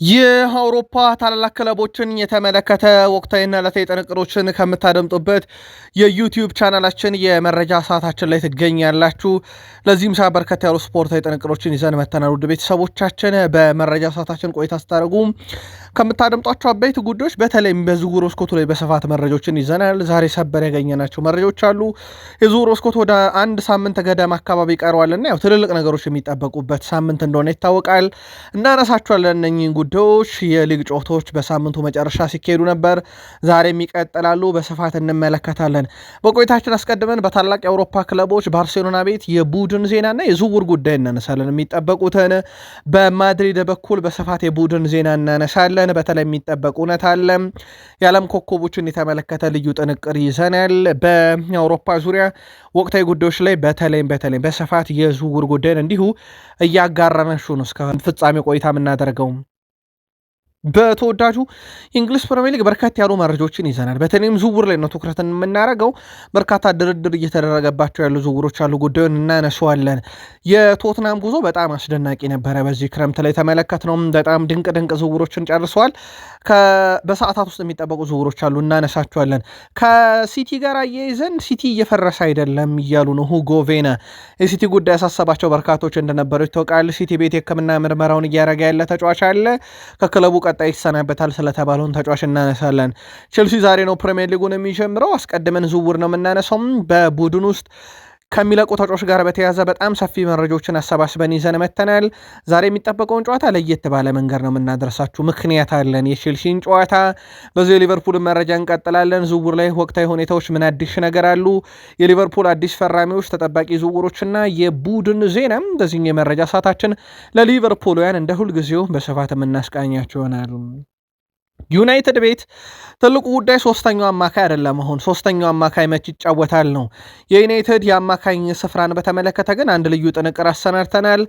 የአውሮፓ ታላላቅ ክለቦችን የተመለከተ ወቅታዊና ዕለታዊ ጥንቅሮችን ከምታደምጡበት የዩቲዩብ ቻናላችን የመረጃ ሰዓታችን ላይ ትገኛላችሁ። ለዚህም ሰዓት በርከት ያሉ ስፖርታዊ ጥንቅሮችን ይዘን መተናል። ውድ ቤተሰቦቻችን በመረጃ ሰዓታችን ቆይታ ስታደርጉ ከምታደምጧቸው አበይት ጉዳዮች በተለይም በዝውውር መስኮቱ ላይ በስፋት መረጃዎችን ይዘናል። ዛሬ ሰበር ያገኘናቸው መረጃዎች አሉ። የዝውውር መስኮቱ ወደ አንድ ሳምንት ገደማ አካባቢ ይቀረዋልና ያው ትልልቅ ነገሮች የሚጠበቁበት ሳምንት እንደሆነ ይታወቃል። እናነሳቸዋለን እነኚህን ጉዳዮች። የሊግ ጨዋታዎች በሳምንቱ መጨረሻ ሲካሄዱ ነበር። ዛሬም ይቀጥላሉ፣ በስፋት እንመለከታለን። በቆይታችን አስቀድመን በታላቅ የአውሮፓ ክለቦች ባርሴሎና ቤት የቡድን ዜናና የዝውውር ጉዳይ እናነሳለን። የሚጠበቁትን በማድሪድ በኩል በስፋት የቡድን ዜና እናነሳለን። በተለይ የሚጠበቁ እውነት አለ። የዓለም ኮከቦችን የተመለከተ ልዩ ጥንቅር ይዘናል። በአውሮፓ ዙሪያ ወቅታዊ ጉዳዮች ላይ በተለይም በስፋት የዝውውር ጉዳይን እንዲሁ እያጋራናችሁ ነው እስከ ፍጻሜ ቆይታ የምናደርገው። በተወዳጁ የእንግሊዝ ፕሪሚየር ሊግ በርካታ ያሉ መረጃዎችን ይዘናል። በተለይም ዝውውር ላይ ነው ትኩረትን የምናደርገው። በርካታ ድርድር እየተደረገባቸው ያሉ ዝውውሮች አሉ። ጉዳዩን እናነሳዋለን። የቶትናም ጉዞ በጣም አስደናቂ ነበረ። በዚህ ክረምት ላይ ተመለከትነው። በጣም ድንቅ ዝውውሮችን ጨርሰዋል። በሰዓታት ውስጥ የሚጠበቁ ዝውውሮች አሉ፣ እናነሳቸዋለን። ከሲቲ ጋር አያይዘን ሲቲ እየፈረሰ አይደለም እያሉ ነው ሁጎ ቬና። የሲቲ ጉዳይ ያሳሰባቸው በርካቶች እንደነበሩ ይታወቃል። ሲቲ ቤት የሕክምና ምርመራውን እያደረገ ያለ ተጫዋች አለ። ከክለቡ ቀጣይ ይሰናበታል ስለተባለውን ተጫዋች እናነሳለን። ቼልሲ ዛሬ ነው ፕሪሚየር ሊጉን የሚጀምረው። አስቀድመን ዝውውር ነው የምናነሳው። በቡድን ውስጥ ከሚለቁ ተጫዋች ጋር በተያያዘ በጣም ሰፊ መረጃዎችን አሰባስበን ይዘን መተናል። ዛሬ የሚጠበቀውን ጨዋታ ለየት ባለ መንገድ ነው የምናደርሳችሁ። ምክንያት አለን። የቼልሲን ጨዋታ በዚህ የሊቨርፑል መረጃ እንቀጥላለን። ዝውውር ላይ ወቅታዊ ሁኔታዎች ምን አዲስ ነገር አሉ፣ የሊቨርፑል አዲስ ፈራሚዎች፣ ተጠባቂ ዝውውሮችና የቡድን ዜናም በዚህ የመረጃ ሰዓታችን ለሊቨርፑልውያን እንደ ሁልጊዜው በስፋት የምናስቃኛቸው ይሆናል። ዩናይትድ ቤት ትልቁ ጉዳይ ሶስተኛው አማካይ አይደለም። አሁን ሶስተኛው አማካይ መች ይጫወታል ነው። የዩናይትድ የአማካኝ ስፍራን በተመለከተ ግን አንድ ልዩ ጥንቅር አሰናድተናል።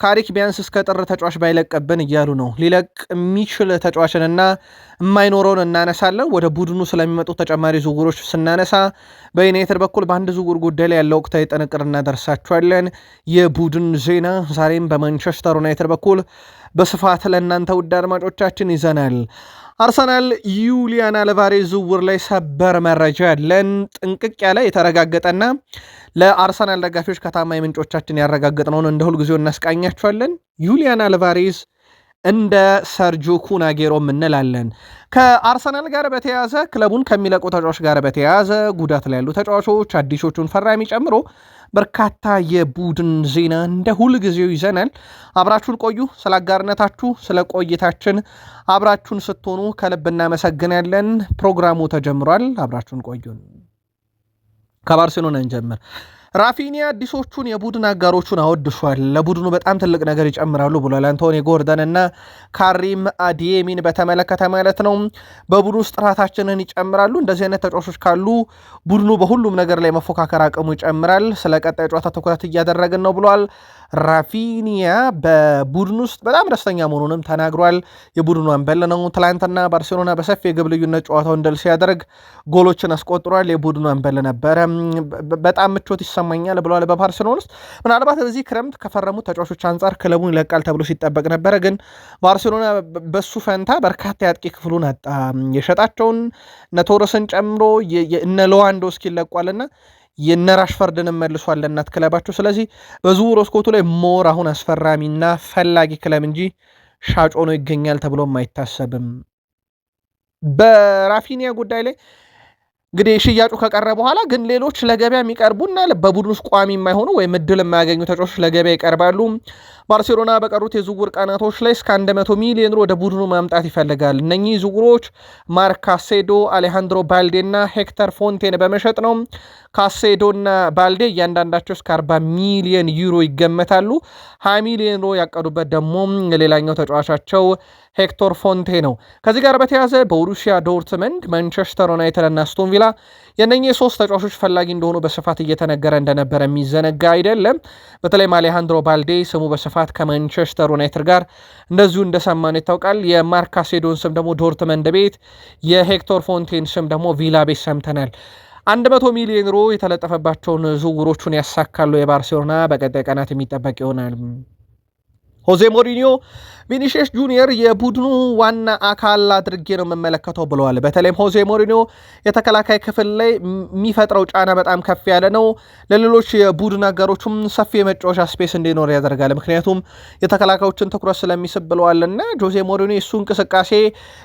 ካሪክ ቢያንስ እስከ ጥር ተጫዋች ባይለቀብን እያሉ ነው። ሊለቅ የሚችል ተጫዋችንና የማይኖረውን እናነሳለን። ወደ ቡድኑ ስለሚመጡ ተጨማሪ ዝውውሮች ስናነሳ በዩናይትድ በኩል በአንድ ዝውውር ጉዳይ ላይ ያለው ወቅታዊ ጥንቅር እናደርሳቸዋለን። የቡድን ዜና ዛሬም በማንቸስተር ዩናይትድ በኩል በስፋት ለእናንተ ውድ አድማጮቻችን ይዘናል። አርሰናል ዩሊያን አልቫሬዝ ዝውውር ላይ ሰበር መረጃ ያለን ጥንቅቅ ያለ የተረጋገጠና ለአርሰናል ደጋፊዎች ከታማኝ ምንጮቻችን ያረጋገጥነውን እንደ ሁልጊዜው እናስቃኛቸዋለን። ዩሊያን አልቫሬዝ እንደ ሰርጆ ኩናጌሮም እንላለን። ከአርሰናል ጋር በተያያዘ ክለቡን ከሚለቁ ተጫዋች ጋር በተያያዘ ጉዳት ላይ ያሉ ተጫዋቾች አዲሶቹን ፈራሚ ጨምሮ በርካታ የቡድን ዜና እንደ ሁል ጊዜው ይዘናል። አብራችሁን ቆዩ። ስለ አጋርነታችሁ፣ ስለ ቆይታችን አብራችሁን ስትሆኑ ከልብ እናመሰግናለን። ፕሮግራሙ ተጀምሯል። አብራችሁን ቆዩን። ከባርሴሎና እንጀምር። ራፊኒያ አዲሶቹን የቡድን አጋሮቹን አወድሷል። ለቡድኑ በጣም ትልቅ ነገር ይጨምራሉ ብሏል። አንቶኒ ጎርደን እና ካሪም አዲየሚን በተመለከተ ማለት ነው። በቡድኑ ውስጥ ጥራታችንን ይጨምራሉ። እንደዚህ አይነት ተጫዋቾች ካሉ ቡድኑ በሁሉም ነገር ላይ መፎካከር አቅሙ ይጨምራል። ስለ ቀጣይ ጨዋታ ትኩረት እያደረግን ነው ብሏል። ራፊኒያ በቡድን ውስጥ በጣም ደስተኛ መሆኑንም ተናግሯል። የቡድኑ አንበል ነው። ትላንትና ባርሴሎና በሰፊ የግብ ልዩነት ጨዋታውን ድል ሲያደርግ ጎሎችን አስቆጥሯል። የቡድኑ አንበል ነበረ። በጣም ምቾት ይሰማኛል ብለዋል። በባርሴሎና ውስጥ ምናልባት በዚህ ክረምት ከፈረሙት ተጫዋቾች አንጻር ክለቡን ይለቃል ተብሎ ሲጠበቅ ነበረ። ግን ባርሴሎና በሱ ፈንታ በርካታ የአጥቂ ክፍሉን አጣ። የሸጣቸውን እነ ቶረስን ጨምሮ እነ ሌዋንዶውስኪ ይለቋልና የነ ራሽፈርድንም መልሷል ለእናት ክለባቸው። ስለዚህ በዝውውር መስኮቱ ላይ ሞር አሁን አስፈራሚና ፈላጊ ክለብ እንጂ ሻጭ ሆኖ ይገኛል ተብሎም አይታሰብም። በራፊኒያ ጉዳይ ላይ እንግዲህ ሽያጩ ከቀረ በኋላ ግን ሌሎች ለገበያ የሚቀርቡና በቡድን ውስጥ ቋሚ የማይሆኑ ወይም እድል የማያገኙ ተጫዋቾች ለገበያ ይቀርባሉ። ባርሴሎና በቀሩት የዝውውር ቀናቶች ላይ እስከ 100 ሚሊዮን ወደ ቡድኑ ማምጣት ይፈልጋል። እነኚህ ዝውውሮች ማርክ ካሴዶ፣ አሌሃንድሮ ባልዴ እና ሄክተር ፎንቴን በመሸጥ ነው። ካሴዶና ባልዴ እያንዳንዳቸው እስከ 40 ሚሊዮን ዩሮ ይገመታሉ። 20 ሚሊዮን ዩሮ ያቀዱበት ደግሞ ሌላኛው ተጫዋቻቸው ሄክቶር ፎንቴ ነው። ከዚህ ጋር በተያያዘ በቦሩሲያ ዶርትመንድ፣ ማንቸስተር ዩናይትድ እና አስቶን ቪላ የነኚህ ሶስት ተጫዋቾች ፈላጊ እንደሆኑ በስፋት እየተነገረ እንደነበረ የሚዘነጋ አይደለም። በተለይም አሌሃንድሮ ባልዴ ስሙ በስፋት ከማንቸስተር ዩናይትድ ጋር እንደዚሁ እንደሰማን ይታወቃል። የማርክ ካሴዶን ስም ደግሞ ዶርትመንድ ቤት፣ የሄክቶር ፎንቴን ስም ደግሞ ቪላ ቤት ሰምተናል። 100 ሚሊዮን ዩሮ የተለጠፈባቸውን ዝውውሮቹን ያሳካሉ የባርሴሎና በቀጣይ ቀናት የሚጠበቅ ይሆናል። ሆዜ ሞሪኒዮ ቪኒሺየስ ጁኒየር የቡድኑ ዋና አካል አድርጌ ነው የምመለከተው ብለዋል። በተለይም ሆዜ ሞሪኒዮ የተከላካይ ክፍል ላይ የሚፈጥረው ጫና በጣም ከፍ ያለ ነው። ለሌሎች የቡድን አጋሮቹም ሰፊ የመጫወቻ ስፔስ እንዲኖር ያደርጋል። ምክንያቱም የተከላካዮችን ትኩረት ስለሚስብ ብለዋልና ጆዜ ሞሪኒዮ የሱ እንቅስቃሴ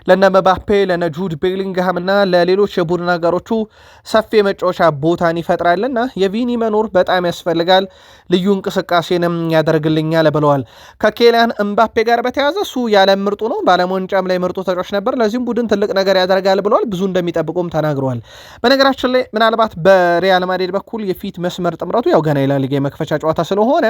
ለነ መባፔ፣ ለነ ጁድ ቤሊንግሃም እና ለሌሎች የቡድን አጋሮቹ ሰፊ የመጫወቻ ቦታን ይፈጥራልና የቪኒ መኖር በጣም ያስፈልጋል፣ ልዩ እንቅስቃሴንም ያደርግልኛል ብለዋል። ከኬሊያን እምባፔ ጋር በተያዘ እሱ ያለም ምርጡ ነው፣ በዓለም ዋንጫም ላይ ምርጡ ተጫዋች ነበር፣ ለዚህም ቡድን ትልቅ ነገር ያደርጋል ብለዋል። ብዙ እንደሚጠብቁም ተናግረዋል። በነገራችን ላይ ምናልባት በሪያል ማድሪድ በኩል የፊት መስመር ጥምረቱ ያው ገና የላሊጋ የመክፈቻ ጨዋታ ስለሆነ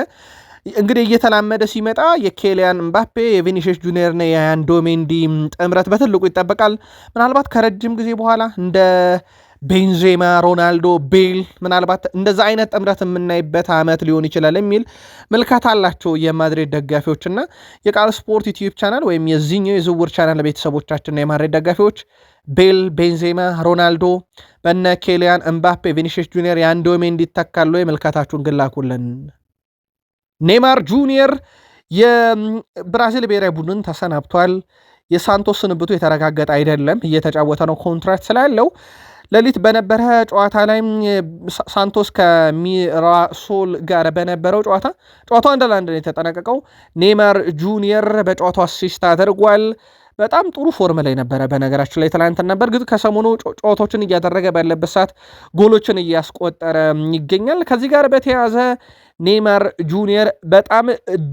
እንግዲህ እየተላመደ ሲመጣ የኬሊያን እምባፔ የቪኒሺየስ ጁኒየርና የያንዶ ሜንዲ ጥምረት በትልቁ ይጠበቃል። ምናልባት ከረጅም ጊዜ በኋላ እንደ ቤንዜማ፣ ሮናልዶ፣ ቤል ምናልባት እንደዛ አይነት ጥምረት የምናይበት ዓመት ሊሆን ይችላል የሚል ምልከታ አላቸው የማድሪድ ደጋፊዎችና የቃል ስፖርት ዩቲዩብ ቻናል ወይም የዚህኛው የዝውውር ቻናል ቤተሰቦቻችንና የማድሪድ ደጋፊዎች ቤል፣ ቤንዜማ፣ ሮናልዶ በነ ኬሊያን እምባፔ፣ ቪኒሺየስ ጁኒየር ያንዶ ሜንዲ ይተካሉ። የምልከታችሁን ግላኩልን። ኔይማር ጁኒየር የብራዚል ብሔራዊ ቡድን ተሰናብቷል። የሳንቶስ ስንብቱ የተረጋገጠ አይደለም፣ እየተጫወተ ነው ኮንትራክት ስላለው። ሌሊት በነበረ ጨዋታ ላይ ሳንቶስ ከሚራሶል ጋር በነበረው ጨዋታው 1-1 ነው የተጠናቀቀው። ኔይማር ጁኒየር በጨዋታው አሲስት አድርጓል። በጣም ጥሩ ፎርም ላይ ነበረ። በነገራችን ላይ ትላንትና በእርግጥ ከሰሞኑ ጨዋታዎችን እያደረገ ባለበት ሰዓት ጎሎችን እያስቆጠረ ይገኛል። ከዚህ ጋር በተያያዘ ኔይማር ጁኒየር በጣም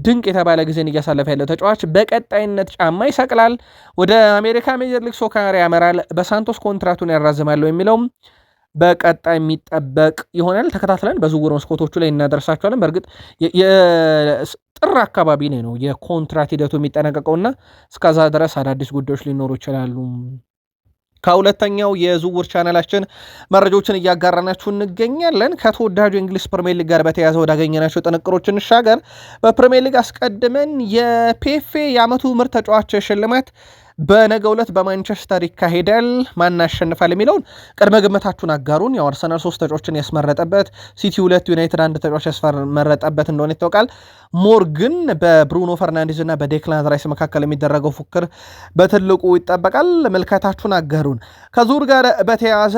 ድንቅ የተባለ ጊዜን እያሳለፈ ያለው ተጫዋች በቀጣይነት ጫማ ይሰቅላል፣ ወደ አሜሪካ ሜጀር ሊግ ሶከር ያመራል፣ በሳንቶስ ኮንትራቱን ያራዝማለሁ የሚለውም በቀጣይ የሚጠበቅ ይሆናል። ተከታትለን በዝውውር መስኮቶቹ ላይ እናደርሳቸዋለን። በእርግጥ ጥር አካባቢ ነው የኮንትራት ሂደቱ የሚጠናቀቀውና እስከዛ ድረስ አዳዲስ ጉዳዮች ሊኖሩ ይችላሉ። ከሁለተኛው የዝውውር ቻናላችን መረጃዎችን እያጋራናችሁ እንገኛለን። ከተወዳጁ የእንግሊዝ ፕሪሚየር ሊግ ጋር በተያያዘ ወዳገኘናቸው ጥንቅሮች እንሻገር። በፕሪሚየር ሊግ አስቀድመን የፒኤፍኤ የዓመቱ ምርጥ ተጫዋች ሽልማት በነገው ዕለት በማንቸስተር ይካሄዳል። ማን ያሸንፋል የሚለውን ቅድመ ግምታችሁን አጋሩን። ያው አርሰናል 3 ተጫዋቾችን ያስመረጠበት፣ ሲቲ 2፣ ዩናይትድ 1 ተጫዋች ያስመረጠበት እንደሆነ ይታወቃል። ሞር ግን በብሩኖ ፈርናንዴዝ እና በዴክላን ራይስ መካከል የሚደረገው ፉክር በትልቁ ይጠበቃል። ምልከታችሁን አጋሩን። ከዙር ጋር በተያያዘ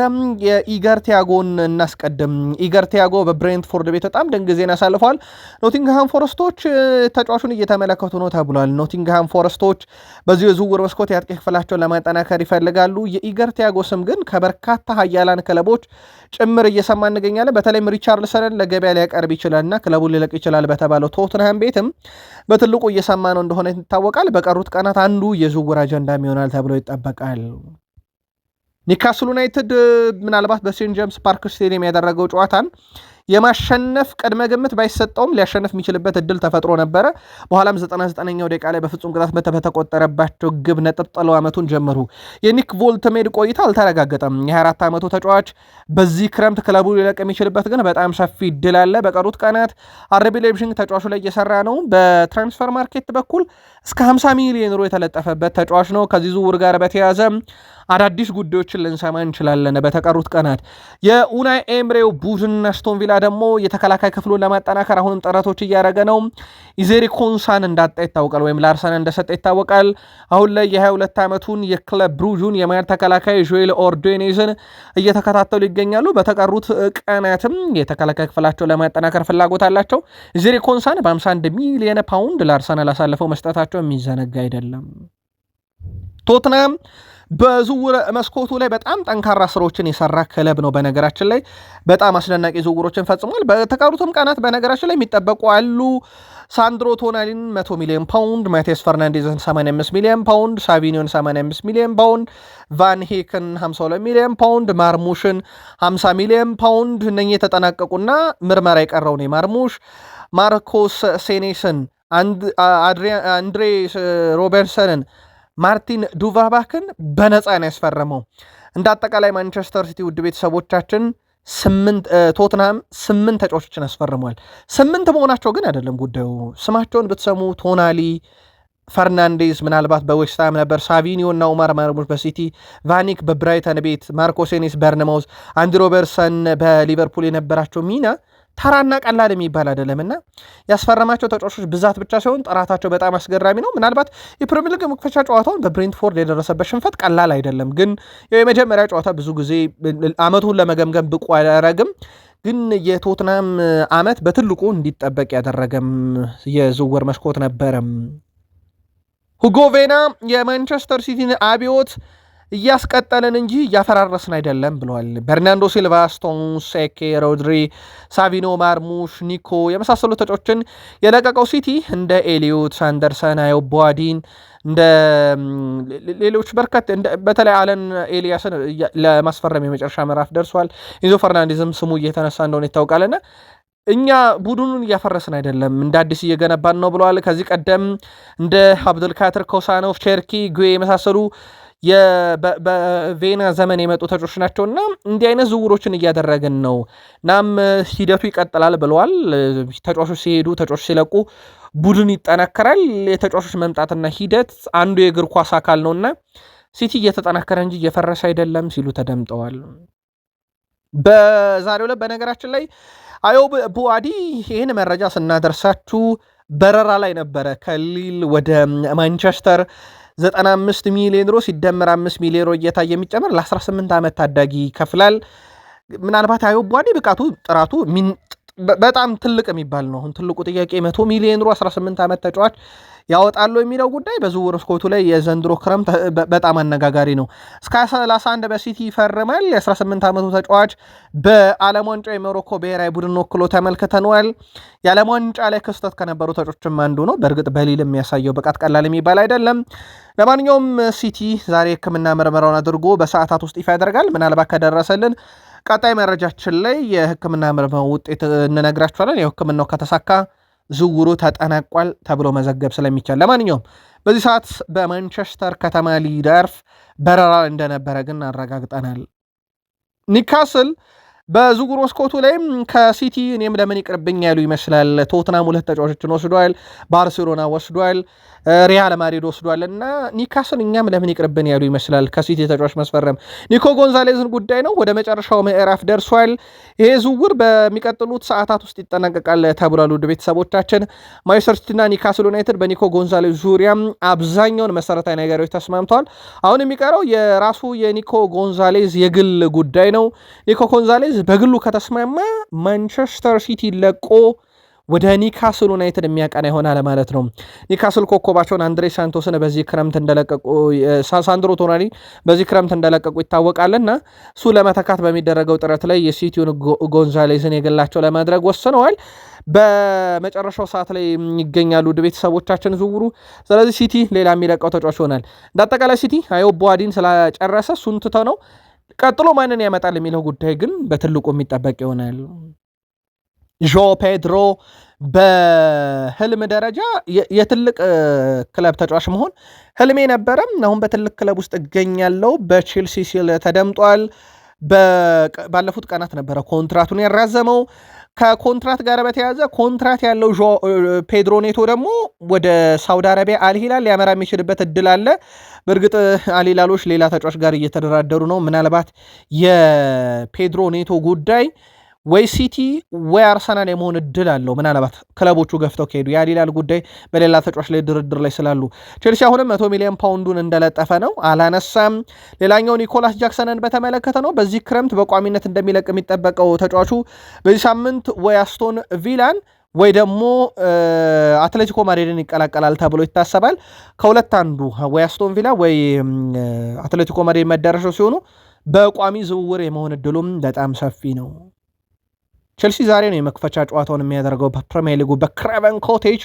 የኢገር ቲያጎን እናስቀድም። ኢገር ቲያጎ በብሬንትፎርድ ቤት በጣም ድንቅ ጊዜን ያሳልፈዋል። ኖቲንግሃም ፎረስቶች ተጫዋቹን እየተመለከቱ ነው ተብሏል። ኖቲንግሃም ፎረስቶች በዚህ የዝውውር መስኮት የአጥቂ ክፍላቸውን ለማጠናከር ይፈልጋሉ። የኢገር ቲያጎ ስም ግን ከበርካታ ሀያላን ክለቦች ጭምር እየሰማ እንገኛለን። በተለይም ሪቻርልሰንን ለገበያ ሊያቀርብ ይችላልና ክለቡን ሊለቅ ይችላል በተባለው ቶትንሃም ቤትም በትልቁ እየሰማ ነው እንደሆነ ይታወቃል። በቀሩት ቀናት አንዱ የዝውውር አጀንዳም ይሆናል ተብሎ ይጠበቃል። ኒውካስል ዩናይትድ ምናልባት በሴንት ጄምስ ፓርክ ስቴዲየም ያደረገው ጨዋታን የማሸነፍ ቅድመ ግምት ባይሰጠውም ሊያሸነፍ የሚችልበት እድል ተፈጥሮ ነበረ። በኋላም 99ኛው ደቂቃ ላይ በፍጹም ቅጣት ምት በተቆጠረባቸው ግብ ነጥብ ጥለው ዓመቱን ጀመሩ። የኒክ ቮልትሜድ ቆይታ አልተረጋገጠም። የ24 ዓመቱ ተጫዋች በዚህ ክረምት ክለቡ ሊለቅ የሚችልበት ግን በጣም ሰፊ እድል አለ። በቀሩት ቀናት አርቢ ላይፕዚግ ተጫዋቹ ላይ እየሰራ ነው። በትራንስፈር ማርኬት በኩል እስከ 50 ሚሊዮን ዩሮ የተለጠፈበት ተጫዋች ነው። ከዚህ ዝውውር ጋር በተያያዘ አዳዲስ ጉዳዮችን ልንሰማ እንችላለን። በተቀሩት ቀናት የኡናይ ኤምሬው ቡድን አስቶን ቪላ ደግሞ የተከላካይ ክፍሉን ለማጠናከር አሁንም ጥረቶች እያደረገ ነው። ኢዜሪ ኮንሳን እንዳጣ ይታወቃል፣ ወይም ለአርሰናል እንደሰጠ ይታወቃል። አሁን ላይ የ22 ዓመቱን የክለብ ብሩጁን የማያር ተከላካይ ጆኤል ኦርዴኔዝን እየተከታተሉ ይገኛሉ። በተቀሩት ቀናትም የተከላካይ ክፍላቸው ለማጠናከር ፍላጎት አላቸው። ኢዜሪ ኮንሳን በ51 ሚሊዮን ፓውንድ ለአርሰናል አሳልፈው መስጠታቸው የሚዘነጋ አይደለም። ቶትናም በዝውውር መስኮቱ ላይ በጣም ጠንካራ ስራዎችን የሰራ ክለብ ነው። በነገራችን ላይ በጣም አስደናቂ ዝውውሮችን ፈጽሟል። በተቀሩትም ቀናት በነገራችን ላይ የሚጠበቁ አሉ። ሳንድሮ ቶናሊን 100 ሚሊዮን ፓውንድ፣ ማቴስ ፈርናንዴዝን 85 ሚሊዮን ፓውንድ፣ ሳቪኒዮን 85 ሚሊዮን ፓውንድ፣ ቫን ሄክን 52 ሚሊዮን ፓውንድ፣ ማርሙሽን 50 ሚሊዮን ፓውንድ እነኚህ የተጠናቀቁና ምርመራ የቀረው ነው። ማርሙሽ፣ ማርኮስ ሴኔስን፣ አንድሬ ሮበርትሰንን፣ ማርቲን ዱቫባክን በነፃ ነው ያስፈረመው። እንደ አጠቃላይ ማንቸስተር ሲቲ ውድ ቤተሰቦቻችን ቶትንሃም 8 ተጫዋቾችን ያስፈርሟል። 8 መሆናቸው ግን አይደለም ጉዳዩ። ስማቸውን ብትሰሙ ቶናሊ፣ ፈርናንዴዝ ምናልባት በዌስትሃም ነበር፣ ሳቪኒዮ እና ኡማር ማርሙሽ በሲቲ፣ ቫኒክ በብራይተን ቤት፣ ማርኮ ሴኔስ በርንማውዝ፣ አንዲ ሮበርትሰን በሊቨርፑል የነበራቸው ሚና ተራና ቀላል የሚባል አይደለምና ያስፈረማቸው ተጫዋቾች ብዛት ብቻ ሳይሆን ጥራታቸው በጣም አስገራሚ ነው። ምናልባት የፕሪሚየር ሊግ መክፈቻ ጨዋታውን በብሬንትፎርድ የደረሰበት ሽንፈት ቀላል አይደለም፣ ግን የመጀመሪያ ጨዋታ ብዙ ጊዜ አመቱን ለመገምገም ብቁ አያደርግም። ግን የቶትናም አመት በትልቁ እንዲጠበቅ ያደረገም የዝውውር መስኮት ነበረም። ሁጎ ቬና የማንቸስተር ሲቲን አብዮት እያስቀጠልን እንጂ እያፈራረስን አይደለም ብለዋል። በርናንዶ ሲልቫ፣ ስቶንስ፣ ኤኬ፣ ሮድሪ፣ ሳቪኖ፣ ማርሙሽ፣ ኒኮ የመሳሰሉ ተጫዋቾችን የለቀቀው ሲቲ እንደ ኤሊዮት፣ ሳንደርሰን፣ አዮብ ቡዋዲን እንደ ሌሎች በርከት በተለይ አለን ኤሊያስን ለማስፈረም የመጨረሻ ምዕራፍ ደርሷል። ኢንዞ ፈርናንዴዝም ስሙ እየተነሳ እንደሆነ ይታወቃልና እኛ ቡድኑን እያፈረስን አይደለም እንደ አዲስ እየገነባን ነው ብለዋል። ከዚህ ቀደም እንደ አብዱልካትር ኮሳኖቭ፣ ቼርኪ፣ ጉዌ የመሳሰሉ በቬና ዘመን የመጡ ተጫዋቾች ናቸውና እንዲህ አይነት ዝውውሮችን እያደረግን ነው። እናም ሂደቱ ይቀጥላል ብለዋል። ተጫዋቾች ሲሄዱ፣ ተጫዋቾች ሲለቁ ቡድን ይጠናከራል። የተጫዋቾች መምጣትና ሂደት አንዱ የእግር ኳስ አካል ነውና ሲቲ እየተጠናከረ እንጂ እየፈረሰ አይደለም ሲሉ ተደምጠዋል። በዛሬው ዕለት በነገራችን ላይ አዮብ ቡዋዲ ይህን መረጃ ስናደርሳችሁ በረራ ላይ ነበረ። ከሊል ወደ ማንቸስተር 95 ሚሊዮን ዩሮ ሲደመር 5 ሚሊዮን ዩሮ እየታየ የሚጨምር ለ18 ዓመት ታዳጊ ይከፍላል። ምናልባት አዮብ ቡዋዲ ብቃቱ ጥራቱ በጣም ትልቅ የሚባል ነው። አሁን ትልቁ ጥያቄ 100 ሚሊዮን ዩሮ 18 ዓመት ተጫዋች ያወጣሉ የሚለው ጉዳይ በዝውውር መስኮቱ ላይ የዘንድሮ ክረምት በጣም አነጋጋሪ ነው። እስከ 31 በሲቲ ይፈርማል። የ18 ዓመቱ ተጫዋች በዓለም ዋንጫ የሞሮኮ ብሔራዊ ቡድን ወክሎ ተመልክተነዋል። የዓለም ዋንጫ ላይ ክስተት ከነበሩ ተጫዋቾችም አንዱ ነው። በእርግጥ በሊል የሚያሳየው ብቃት ቀላል የሚባል አይደለም። ለማንኛውም ሲቲ ዛሬ ሕክምና ምርመራውን አድርጎ በሰዓታት ውስጥ ይፋ ያደርጋል። ምናልባት ከደረሰልን ቀጣይ መረጃችን ላይ የሕክምና ምርመራው ውጤት እንነግራችኋለን። የሕክምናው ከተሳካ ዝውውሩ ተጠናቋል ተብሎ መዘገብ ስለሚቻል፣ ለማንኛውም በዚህ ሰዓት በማንቸስተር ከተማ ሊደርፍ በረራ እንደነበረ ግን አረጋግጠናል። ኒካስል በዝውውር መስኮቱ ላይም ከሲቲ እኔም ለምን ይቅርብኝ ያሉ ይመስላል። ቶትናም 2 ተጫዋቾችን ወስዷል፣ ባርሴሎና ወስዷል፣ ሪያል ማድሪድ ወስዷል እና ኒካስል እኛም ለምን ይቅርብን ያሉ ይመስላል። ከሲቲ ተጫዋች መስፈረም ኒኮ ጎንዛሌዝን ጉዳይ ነው። ወደ መጨረሻው ምዕራፍ ደርሷል። ይሄ ዝውውር በሚቀጥሉት ሰዓታት ውስጥ ይጠናቀቃል ተብሏል። ውድ ቤተሰቦቻችን ማንቸስተር ሲቲና ኒካስል ዩናይትድ በኒኮ ጎንዛሌዝ ዙሪያም አብዛኛውን መሰረታዊ ነገሮች ተስማምተዋል። አሁን የሚቀረው የራሱ የኒኮ ጎንዛሌዝ የግል ጉዳይ ነው። ኒኮ ጎንዛሌዝ በግሉ ከተስማማ ማንቸስተር ሲቲ ለቆ ወደ ኒካስል ዩናይትድ የሚያቀና ይሆናል ማለት ነው። ኒካስል ኮከባቸውን አንድሬ ሳንቶስን በዚህ ክረምት እንደለቀቁ ሳንድሮ ቶናሊ በዚህ ክረምት እንደለቀቁ ይታወቃልና እሱ ለመተካት በሚደረገው ጥረት ላይ የሲቲውን ጎንዛሌዝን የግላቸው ለማድረግ ወስነዋል። በመጨረሻው ሰዓት ላይ ይገኛሉ ውድ ቤተሰቦቻችን ዝውውሩ። ስለዚህ ሲቲ ሌላ የሚለቀው ተጫዋች ይሆናል። እንዳጠቃላይ ሲቲ አዮብ ቡዋዲን ስላጨረሰ እሱን ትተው ነው ቀጥሎ ማንን ያመጣል የሚለው ጉዳይ ግን በትልቁ የሚጠበቅ ይሆናል። ዦ ፔድሮ በህልም ደረጃ የትልቅ ክለብ ተጫዋች መሆን ህልሜ ነበረም፣ አሁን በትልቅ ክለብ ውስጥ እገኛለሁ በቼልሲ ሲል ተደምጧል። ባለፉት ቀናት ነበረ ኮንትራቱን ያራዘመው። ከኮንትራት ጋር በተያያዘ ኮንትራት ያለው ፔድሮ ኔቶ ደግሞ ወደ ሳውዲ አረቢያ አልሂላል ሊያመራ የሚችልበት እድል አለ። በእርግጥ አልሂላሎች ሌላ ተጫዋች ጋር እየተደራደሩ ነው። ምናልባት የፔድሮ ኔቶ ጉዳይ ወይ ሲቲ ወይ አርሰናል የመሆን እድል አለው። ምናልባት ክለቦቹ ገፍተው ከሄዱ የአልሂላል ጉዳይ በሌላ ተጫዋች ላይ ድርድር ላይ ስላሉ ቼልሲ አሁንም 100 ሚሊዮን ፓውንዱን እንደለጠፈ ነው፣ አላነሳም። ሌላኛው ኒኮላስ ጃክሰንን በተመለከተ ነው። በዚህ ክረምት በቋሚነት እንደሚለቅ የሚጠበቀው ተጫዋቹ በዚህ ሳምንት ወይ አስቶን ቪላን ወይ ደግሞ አትሌቲኮ ማድሪድን ይቀላቀላል ተብሎ ይታሰባል። ከሁለት አንዱ ወይ አስቶን ቪላ ወይ አትሌቲኮ ማድሪድ መዳረሻው ሲሆኑ በቋሚ ዝውውር የመሆን እድሉም በጣም ሰፊ ነው። ቼልሲ ዛሬ ነው የመክፈቻ ጨዋታውን የሚያደርገው በፕሪሚየር ሊጉ በክራቨን ኮቴጅ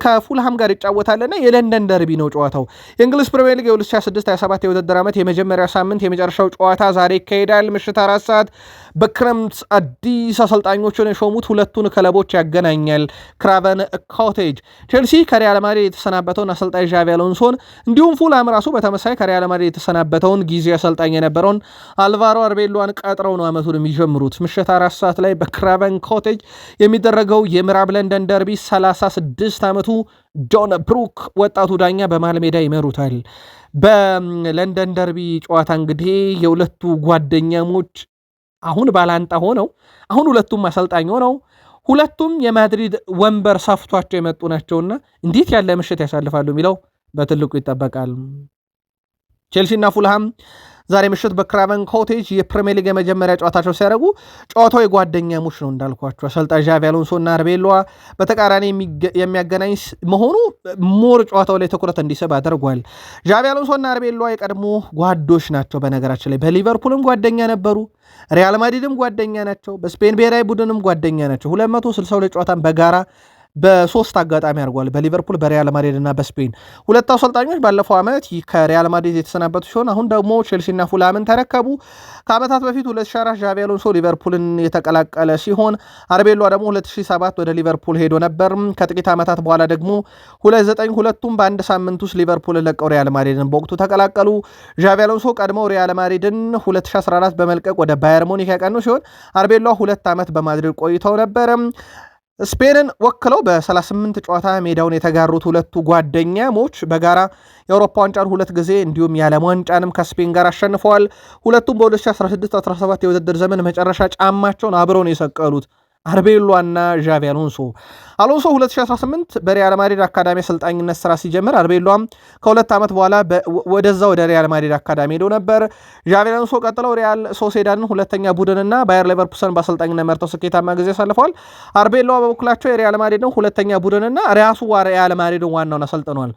ከፉልሃም ጋር ይጫወታልና የለንደን ደርቢ ነው ጨዋታው። የእንግሊዝ ፕሪሚየር ሊግ የ2026/27 የውድድር ዓመት የመጀመሪያ ሳምንት የመጨረሻው ጨዋታ ዛሬ ይካሄዳል። ምሽት 4 ሰዓት በክረምት አዲስ አሰልጣኞችን የሾሙት ሁለቱን ክለቦች ያገናኛል ክራቨን ኮቴጅ። ቼልሲ ከሪያል ማድሪድ የተሰናበተውን አሰልጣኝ ዣቪ አሎንሶን እንዲሁም ፉልሃም ራሱ በተመሳይ ከሪያል ማድሪድ የተሰናበተውን ጊዜ አሰልጣኝ የነበረውን አልቫሮ አርቤሎን ቀጥረው ነው ዓመቱን የሚጀምሩት። ምሽት 4 ሰዓት ላይ በክራቨን ኮቴጅ የሚደረገው የምዕራብ ለንደን ደርቢ 36 ዓመቱ ጆን ብሩክ ወጣቱ ዳኛ በመሃል ሜዳ ይመሩታል። በለንደን ደርቢ ጨዋታ እንግዲህ የሁለቱ ጓደኛሞች አሁን ባላንጣ ሆነው አሁን ሁለቱም አሰልጣኝ ሆነው ሁለቱም የማድሪድ ወንበር ሰፍቷቸው የመጡ ናቸውና እንዴት ያለ ምሽት ያሳልፋሉ የሚለው በትልቁ ይጠበቃል። ቼልሲና ፉልሃም ዛሬ ምሽት በክራቨን ኮቴጅ የፕሪሚየር ሊግ የመጀመሪያ ጨዋታቸው ሲያደርጉ ጨዋታው የጓደኛሞች ነው እንዳልኳቸው አሰልጣኝ ዣቪ አሎንሶና አርቤሎዋ በተቃራኒ የሚያገናኝ መሆኑ ሞር ጨዋታው ላይ ትኩረት እንዲስብ አድርጓል። ዣቪ አሎንሶና አርቤሎዋ የቀድሞ ጓዶች ናቸው። በነገራችን ላይ በሊቨርፑልም ጓደኛ ነበሩ፣ ሪያል ማድሪድም ጓደኛ ናቸው፣ በስፔን ብሔራዊ ቡድንም ጓደኛ ናቸው። 262 ጨዋታን በጋራ በሶስት አጋጣሚ አድርጓል። በሊቨርፑል በሪያል ማድሪድ እና በስፔን ሁለት አሰልጣኞች ባለፈው ዓመት ከሪያል ማድሪድ የተሰናበቱ ሲሆን አሁን ደግሞ ቼልሲና ፉልሃምን ተረከቡ። ከዓመታት በፊት 2004 ዣቪ አሎንሶ ሊቨርፑልን የተቀላቀለ ሲሆን አርቤሎ ደግሞ 2007 ወደ ሊቨርፑል ሄዶ ነበር። ከጥቂት ዓመታት በኋላ ደግሞ 2009 ሁለቱም በአንድ ሳምንት ውስጥ ሊቨርፑልን ለቀው ሪያል ማድሪድን በወቅቱ ተቀላቀሉ። ዣቪ አሎንሶ ቀድመው ሪያል ማድሪድን 2014 በመልቀቅ ወደ ባየር ሙኒክ ያቀኑ ሲሆን አርቤሎ 2 ዓመት በማድሪድ ቆይተው ነበር። ስፔንን ወክለው በ38 ጨዋታ ሜዳውን የተጋሩት ሁለቱ ጓደኛሞች በጋራ የአውሮፓ ዋንጫን 2 ጊዜ እንዲሁም የዓለም ዋንጫንም ከስፔን ጋር አሸንፈዋል። ሁለቱም በ2016-17 የውድድር ዘመን መጨረሻ ጫማቸውን አብረው ነው የሰቀሉት አርቤሎና ዣቪ አሎንሶ 2018 በሪያል ማድሪድ አካዳሚ አሰልጣኝነት ስራ ሲጀምር አርቤሎም ከ2 ዓመት በኋላ ወደ ሪያል ማድሪድ አካዳሚ ሄደው ነበር። ዣቪ አሎንሶ ቀጥለው ሪያል ሶሴዳድን ሁለተኛ ቡድንና ባየር ሌቨርኩሰን በአሰልጣኝነት መርተው ስኬታማ ጊዜ አሳልፈዋል። አርቤሎ በበኩላቸው የሪያል ማድሪድን ሁለተኛ ቡድንና ሪያሱ ሪያል ማድሪድን ዋናውን አሰልጥነዋል።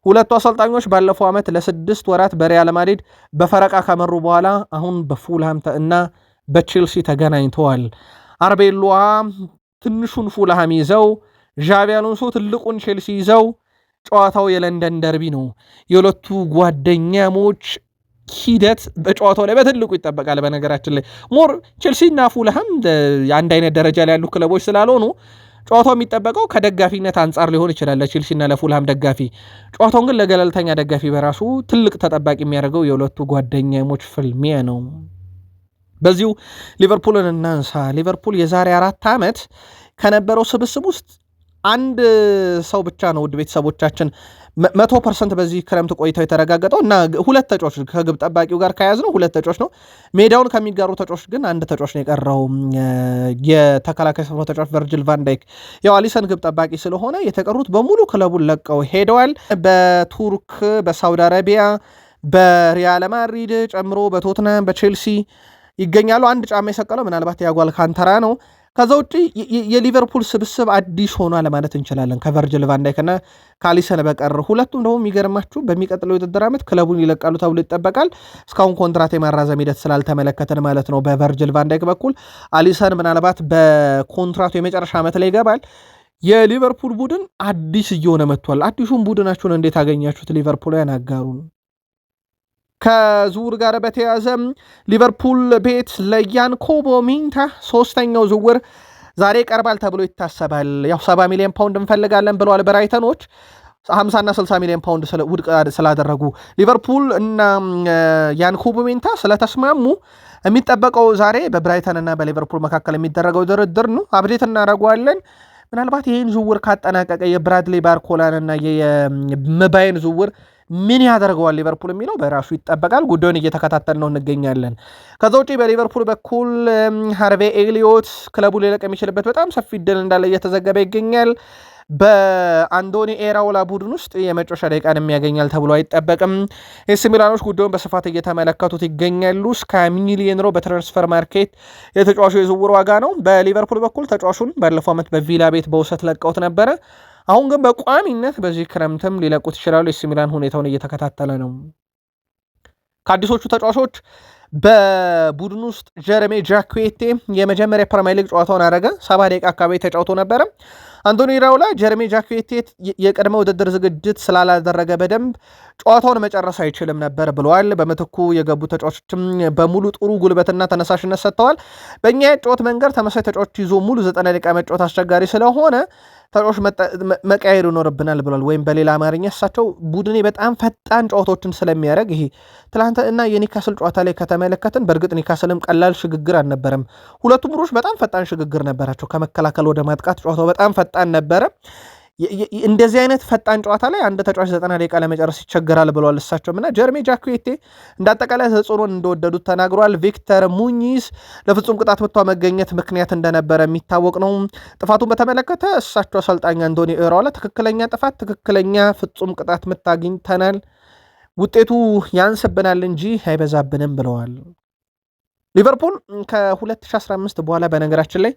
ሁለቱ አሰልጣኞች ባለፈው ዓመት ለ6 ወራት በሪያል ማድሪድ በፈረቃ ከመሩ በኋላ አሁን በፉልሃም እና በቼልሲ ተገናኝተዋል። አርቤሎዋ ትንሹን ፉልሃም ይዘው ዣቪ አሎንሶ ትልቁን ቼልሲ ይዘው ጨዋታው የለንደን ደርቢ ነው። የሁለቱ ጓደኛሞች ሂደት በጨዋታው ላይ በትልቁ ይጠበቃል። በነገራችን ላይ ሞር ቼልሲና ፉልሃም አንድ አይነት ደረጃ ላይ ያሉ ክለቦች ስላልሆኑ ጨዋታው የሚጠበቀው ከደጋፊነት አንጻር ሊሆን ይችላል ለቼልሲና ለፉልሃም ደጋፊ። ጨዋታውን ግን ለገለልተኛ ደጋፊ በራሱ ትልቅ ተጠባቂ የሚያደርገው የሁለቱ ጓደኛሞች ፍልሚያ ነው። በዚሁ ሊቨርፑልን እናንሳ። ሊቨርፑል የዛሬ 4 ዓመት ከነበረው ስብስብ ውስጥ አንድ ሰው ብቻ ነው ውድ ቤተሰቦቻችን 100% በዚህ ክረምት ቆይታው የተረጋገጠው እና 2 ተጫዋች ከግብ ጠባቂው ጋር ከያዝ ነው 2 ተጫዋች ነው። ሜዳውን ከሚጋሩ ተጫዋች ግን አንድ ተጫዋች ነው የቀረው፣ የተከላካይ ስፍራ ተጫዋች ቨርጅል ቫን ዳይክ። ያው አሊሰን ግብ ጠባቂ ስለሆነ የተቀሩት በሙሉ ክለቡን ለቀው ሄደዋል። በቱርክ፣ በሳውዲ አረቢያ፣ በሪያል ማድሪድ ጨምሮ በቶትናም፣ በቼልሲ ይገኛሉ። አንድ ጫማ የሰቀለው ምናልባት ቲያጎ አልካንታራ ነው። ከዛ ውጪ የሊቨርፑል ስብስብ አዲስ ሆኗል ማለት እንችላለን ከቨርጅል ቫን ዳይክ እና ከአሊሰን በቀር። ሁለቱም ደግሞ የሚገርማችሁ በሚቀጥለው የውድድር ዓመት ክለቡን ይለቃሉ ተብሎ ይጠበቃል። እስካሁን ኮንትራት የማራዘም ሂደት ስላልተመለከተን ማለት ነው። በቨርጅል ቫን ዳይክ በኩል አሊሰን ምናልባት በኮንትራቱ የመጨረሻ ዓመት ላይ ይገባል። የሊቨርፑል ቡድን አዲስ እየሆነ መጥቷል። አዲሱን ቡድናችሁን እንዴት አገኛችሁት? ሊቨርፑል ያናጋሩን። ከዝውውር ጋር በተያያዘ ሊቨርፑል ቤት ለያንኮቦ ሚንታ 3ኛው ዝውውር ዛሬ ቀርባል ተብሎ ይታሰባል። ያው 70 ሚሊዮን ፓውንድ እንፈልጋለን ብለዋል ብራይተኖች 50 እና 60 ሚሊዮን ፓውንድ ውድቅ ስላደረጉ ሊቨርፑል እና ያንኮቦ ሚንታ ስለተስማሙ የሚጠበቀው ዛሬ በብራይተን እና በሊቨርፑል መካከል የሚደረገው ድርድር ነው። አብዴት እናደርገዋለን። ምናልባት ይህን ዝውውር ካጠናቀቀ የብራድሊ ባርኮላን እና የመባይን ዝውውር ምን ያደርገዋል ሊቨርፑል የሚለው በራሱ ይጠበቃል። ጉዳዩን እየተከታተል ነው እንገኛለን። ከዛ ውጪ በሊቨርፑል በኩል ሃርቬ ኤሊዮት ክለቡ ሊለቅ የሚችልበት በጣም ሰፊ ዕድል እንዳለ እየተዘገበ ይገኛል። በአንዶኒ ኤራውላ ቡድን ውስጥ የመጨረሻ ደቂቃን የሚያገኛል ተብሎ አይጠበቅም። ኤሲ ሚላኖች ጉዳዩን በስፋት እየተመለከቱት ይገኛሉ። እስከ ሚሊዮን ዩሮ በትራንስፈር ማርኬት የተጫዋቹ የዝውውር ዋጋ ነው። በሊቨርፑል በኩል ተጫዋቹን ባለፈው ዓመት በቪላ ቤት በውሰት ለቀውት ነበረ። አሁን ግን በቋሚነት በዚህ ክረምትም ሊለቁት ይችላሉ። ኤሲ ሚላን ሁኔታውን እየተከታተለ ነው። ከአዲሶቹ ተጫዋቾች በቡድን ውስጥ ጀረሚ ጃኩዌቴ የመጀመሪያ ፕሪሚየር ሊግ ጨዋታውን አረገ። 70 ደቂቃ አካባቢ ተጫውቶ ነበረ። አንቶኒ ኢራኦላ ጀረሚ ጃኩዌቴ የቅድመ ውድድር ዝግጅት ስላላደረገ በደንብ ጨዋታውን መጨረስ አይችልም ነበር ብለዋል። በምትኩ የገቡ ተጫዋቾችም በሙሉ ጥሩ ጉልበትና ተነሳሽነት ሰጥተዋል። በእኛ የጨዋታ መንገድ ተመሳሳይ ተጫዋች ይዞ ሙሉ 90 ደቂቃ መጫወት አስቸጋሪ ስለሆነ ተጫዋች መቀየር ይኖርብናል ብሏል። ወይም በሌላ አማርኛ እሳቸው ቡድኔ በጣም ፈጣን ጨዋታዎችን ስለሚያደርግ ይሄ ትላንት እና የኒካስል ጨዋታ ላይ ከተመለከትን በእርግጥ ኒካስልም ቀላል ሽግግር አልነበረም። ሁለቱም ቡድኖች በጣም ፈጣን ሽግግር ነበራቸው። ከመከላከል ወደ ማጥቃት ጨዋታው በጣም ፈጣን ነበረ። እንደዚህ አይነት ፈጣን ጨዋታ ላይ አንድ ተጫዋች 90 ደቂቃ ለመጨረስ ይቸገራል ብለዋል እሳቸውም እና ጀርሜ ጃኩዌቴ እንዳጠቃላይ ተጽዕኖን እንደወደዱት ተናግሯል። ቪክተር ሙኒዝ ለፍጹም ቅጣት ምቷ መገኘት ምክንያት እንደነበረ የሚታወቅ ነው። ጥፋቱን በተመለከተ እሳቸው አሰልጣኝ አንቶኒ ኢራኦላ ትክክለኛ ጥፋት ትክክለኛ ፍጹም ቅጣት ምት አግኝተናል፣ ውጤቱ ያንስብናል እንጂ አይበዛብንም ብለዋል። ሊቨርፑል ከ2015 በኋላ በነገራችን ላይ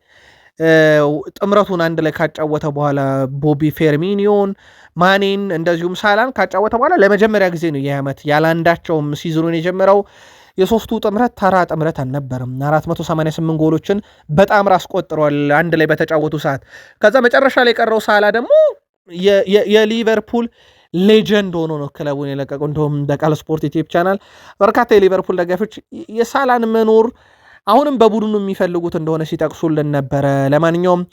ጥምረቱን አንድ ላይ ካጫወተ በኋላ ቦቢ ፌርሚኒዮን ማኔን እንደዚሁም ሳላን ካጫወተ በኋላ ለመጀመሪያ ጊዜ ነው ይህ ዓመት ያላንዳቸውም ሲዝኑን የጀመረው። የሶስቱ ጥምረት ተራ ጥምረት አልነበርም። 488 ጎሎችን በጣም ራስ ቆጥሯል አንድ ላይ በተጫወቱ ሰዓት። ከዛ መጨረሻ ላይ የቀረው ሳላ ደግሞ የሊቨርፑል ሌጀንድ ሆኖ ነው ክለቡን የለቀቀው። እንደውም በቃል ስፖርት ዩቲዩብ ቻናል በርካታ የሊቨርፑል ደጋፊዎች የሳላን መኖር አሁንም በቡድኑ የሚፈልጉት እንደሆነ ሲጠቅሱልን ነበረ። ለማንኛውም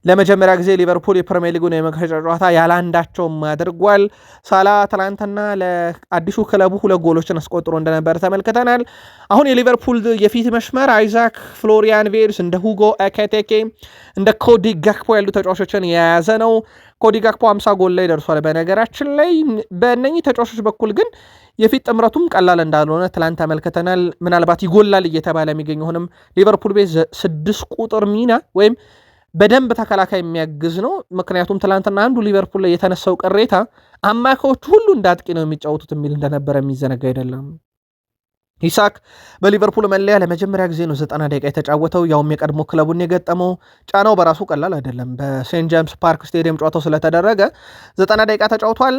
ለመጀመሪያ ጊዜ ሊቨርፑል የፕሪሚየር ሊጉን የመክፈቻ ጨዋታ ያላንዳቸውም አድርጓል። ሳላ ትላንትና ለአዲሱ ክለቡ 2 ጎሎችን አስቆጥሮ እንደነበር ተመልክተናል። አሁን የሊቨርፑል የፊት መስመር አይዛክ፣ ፍሎሪያን ቬርስ፣ እንደ ሁጎ ኤኪቲኬ፣ እንደ ኮዲ ጋክፖ ያሉ ተጫዋቾችን የያዘ ነው። ኮዲ ጋክፖ 50 ጎል ላይ ደርሷል። በነገራችን ላይ በእነኚህ ተጫዋቾች በኩል ግን የፊት ጥምረቱም ቀላል እንዳልሆነ ትላንት ተመልክተናል። ምናልባት ይጎላል እየተባለ የሚገኘው ሆንም ሊቨርፑል ቤት 6 ቁጥር ሚና ወይም በደንብ ተከላካይ የሚያግዝ ነው። ምክንያቱም ትላንትና አንዱ ሊቨርፑል ላይ የተነሳው ቅሬታ አማካዮቹ ሁሉ እንዳጥቂ ነው የሚጫወቱት የሚል እንደነበረ የሚዘነጋ አይደለም። ኢሳክ በሊቨርፑል መለያ ለመጀመሪያ ጊዜ ነው 90 ደቂቃ የተጫወተው፣ ያውም የቀድሞ ክለቡን የገጠመው። ጫናው በራሱ ቀላል አይደለም። በሴንት ጄምስ ፓርክ ስቴዲየም ጨዋታው ስለተደረገ 90 ደቂቃ ተጫውቷል።